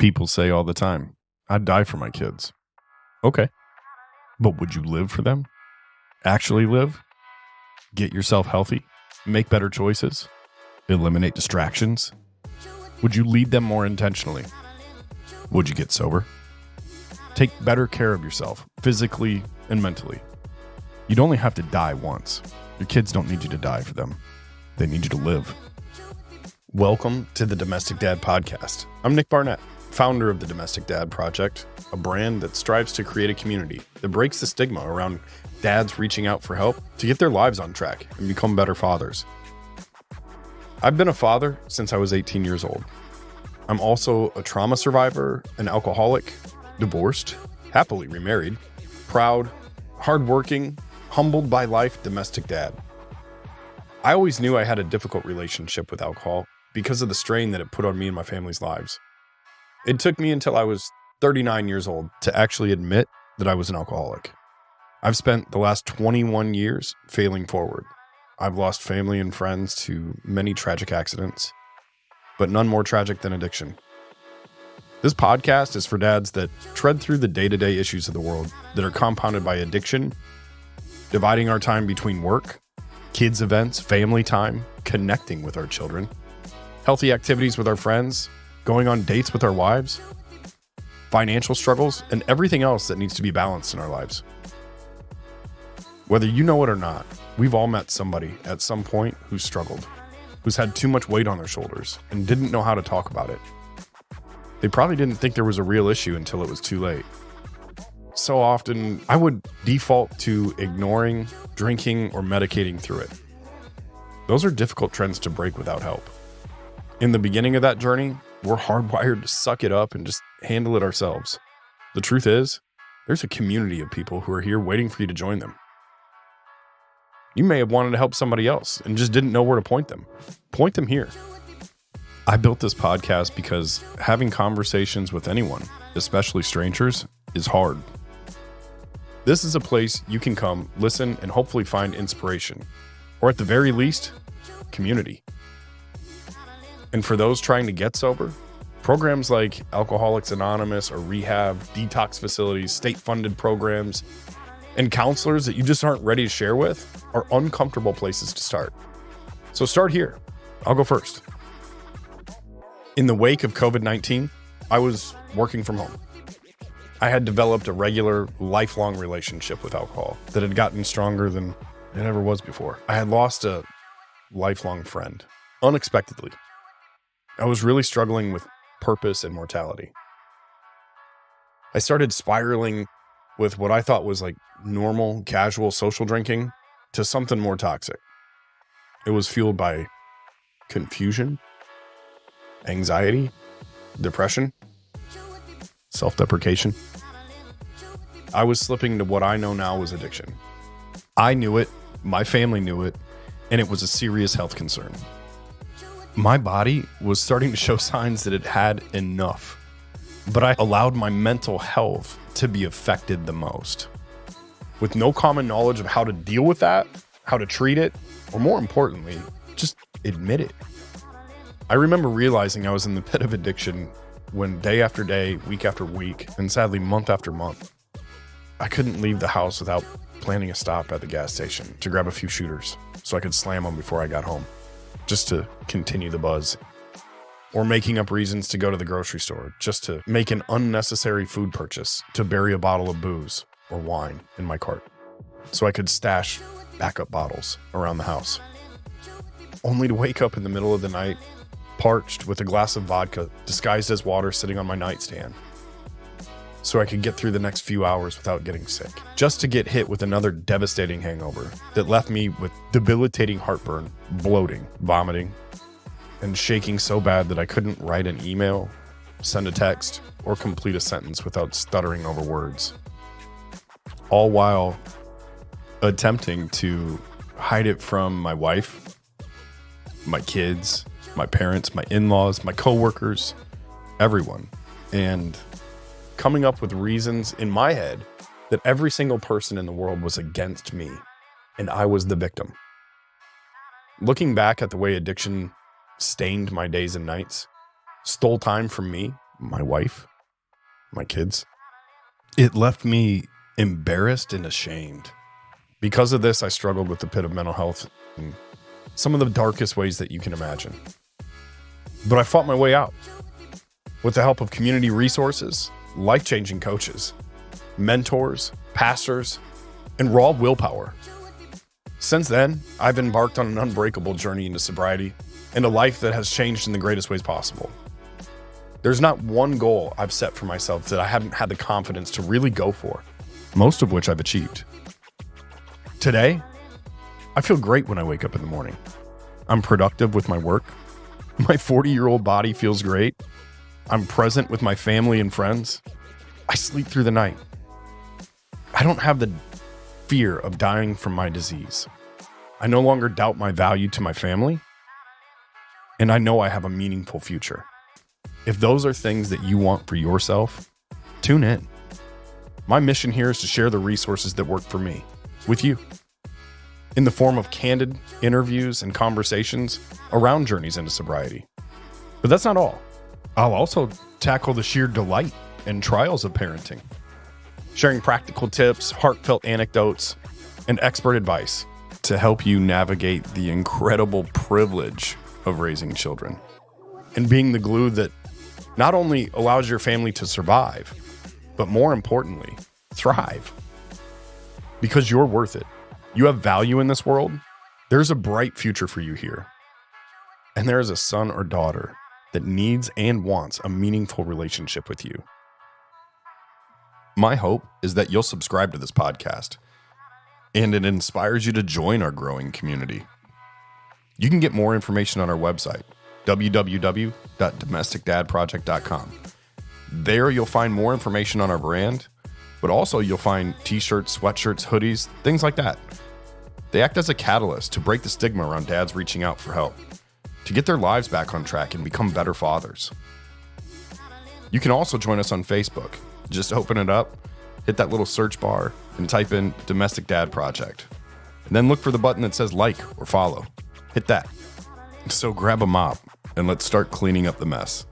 People say all the time, I'd die for my kids. Okay. But would you live for them? Actually live? Get yourself healthy? Make better choices? Eliminate distractions? Would you lead them more intentionally? Would you get sober? Take better care of yourself, physically and mentally. You'd only have to die once. Your kids don't need you to die for them. They need you to live. Welcome to the Domestic Dad Podcast. I'm Nick Barnett, founder of the Domestic Dad Project, a brand that strives to create a community that breaks the stigma around dads reaching out for help to get their lives on track and become better fathers. I've been a father since I was 18 years old. I'm also a trauma survivor, an alcoholic, divorced, happily remarried, proud, hardworking, humbled by life domestic dad. I always knew I had a difficult relationship with alcohol because of the strain that it put on me and my family's lives. It took me until I was 39 years old to actually admit that I was an alcoholic. I've spent the last 21 years failing forward. I've lost family and friends to many tragic accidents, but none more tragic than addiction. This podcast is for dads that tread through the day-to-day issues of the world that are compounded by addiction, dividing our time between work, kids' events, family time, connecting with our children, healthy activities with our friends, going on dates with our wives, financial struggles, and everything else that needs to be balanced in our lives. Whether you know it or not, we've all met somebody at some point who struggled, who's had too much weight on their shoulders and didn't know how to talk about it. They probably didn't think there was a real issue until it was too late. So often, I would default to ignoring, drinking, or medicating through it. Those are difficult trends to break without help. In the beginning of that journey, we're hardwired to suck it up and just handle it ourselves. The truth is, there's a community of people who are here waiting for you to join them. You may have wanted to help somebody else and just didn't know where to point them. Point them here. I built this podcast because having conversations with anyone, especially strangers, is hard. This is a place you can come, listen, and hopefully find inspiration, or at the very least, community. And for those trying to get sober, programs like Alcoholics Anonymous or rehab, detox facilities, state-funded programs, and counselors that you just aren't ready to share with are uncomfortable places to start. So start here. I'll go first. In the wake of COVID-19, I was working from home. I had developed a regular, lifelong relationship with alcohol that had gotten stronger than it ever was before. I had lost a lifelong friend, unexpectedly. I was really struggling with purpose and mortality. I started spiraling with what I thought was like normal, casual social drinking to something more toxic. It was fueled by confusion, anxiety, depression, self-deprecation. I was slipping to what I know now was addiction. I knew it, my family knew it, and it was a serious health concern. My body was starting to show signs that it had enough, but I allowed my mental health to be affected the most. With no common knowledge of how to deal with that, how to treat it, or more importantly, just admit it. I remember realizing I was in the pit of addiction when day after day, week after week, and sadly month after month, I couldn't leave the house without planning a stop at the gas station to grab a few shooters so I could slam them before I got home, just to continue the buzz. Or making up reasons to go to the grocery store just to make an unnecessary food purchase to bury a bottle of booze or wine in my cart so I could stash backup bottles around the house. Only to wake up in the middle of the night, parched with a glass of vodka disguised as water sitting on my nightstand so I could get through the next few hours without getting sick, just to get hit with another devastating hangover that left me with debilitating heartburn, bloating, vomiting, and shaking so bad that I couldn't write an email, send a text, or complete a sentence without stuttering over words. All while attempting to hide it from my wife, my kids, my parents, my in-laws, my coworkers, everyone, and coming up with reasons in my head that every single person in the world was against me and I was the victim. Looking back at the way addiction stained my days and nights, stole time from me, my wife, my kids. It left me embarrassed and ashamed. Because of this, I struggled with the pit of mental health in some of the darkest ways that you can imagine. But I fought my way out with the help of community resources, life-changing coaches, mentors, pastors, and raw willpower. Since then, I've embarked on an unbreakable journey into sobriety and a life that has changed in the greatest ways possible. There's not one goal I've set for myself that I haven't had the confidence to really go for, most of which I've achieved. Today, I feel great when I wake up in the morning. I'm productive with my work. My 40-year-old body feels great. I'm present with my family and friends. I sleep through the night. I don't have the fear of dying from my disease. I no longer doubt my value to my family, and I know I have a meaningful future. If those are things that you want for yourself, tune in. My mission here is to share the resources that work for me with you in the form of candid interviews and conversations around journeys into sobriety. But that's not all. I'll also tackle the sheer delight and trials of parenting, sharing practical tips, heartfelt anecdotes, and expert advice to help you navigate the incredible privilege of raising children and being the glue that not only allows your family to survive, but more importantly, thrive. Because you're worth it. You have value in this world. There's a bright future for you here. And there is a son or daughter that needs and wants a meaningful relationship with you. My hope is that you'll subscribe to this podcast and it inspires you to join our growing community. You can get more information on our website, www.domesticdadproject.com. There you'll find more information on our brand, but also you'll find t-shirts, sweatshirts, hoodies, things like that. They act as a catalyst to break the stigma around dads reaching out for help, to get their lives back on track and become better fathers. You can also join us on Facebook. Just open it up, hit that little search bar, and type in Domestic Dad Project. And then look for the button that says like or follow. Hit that. So grab a mop and let's start cleaning up the mess.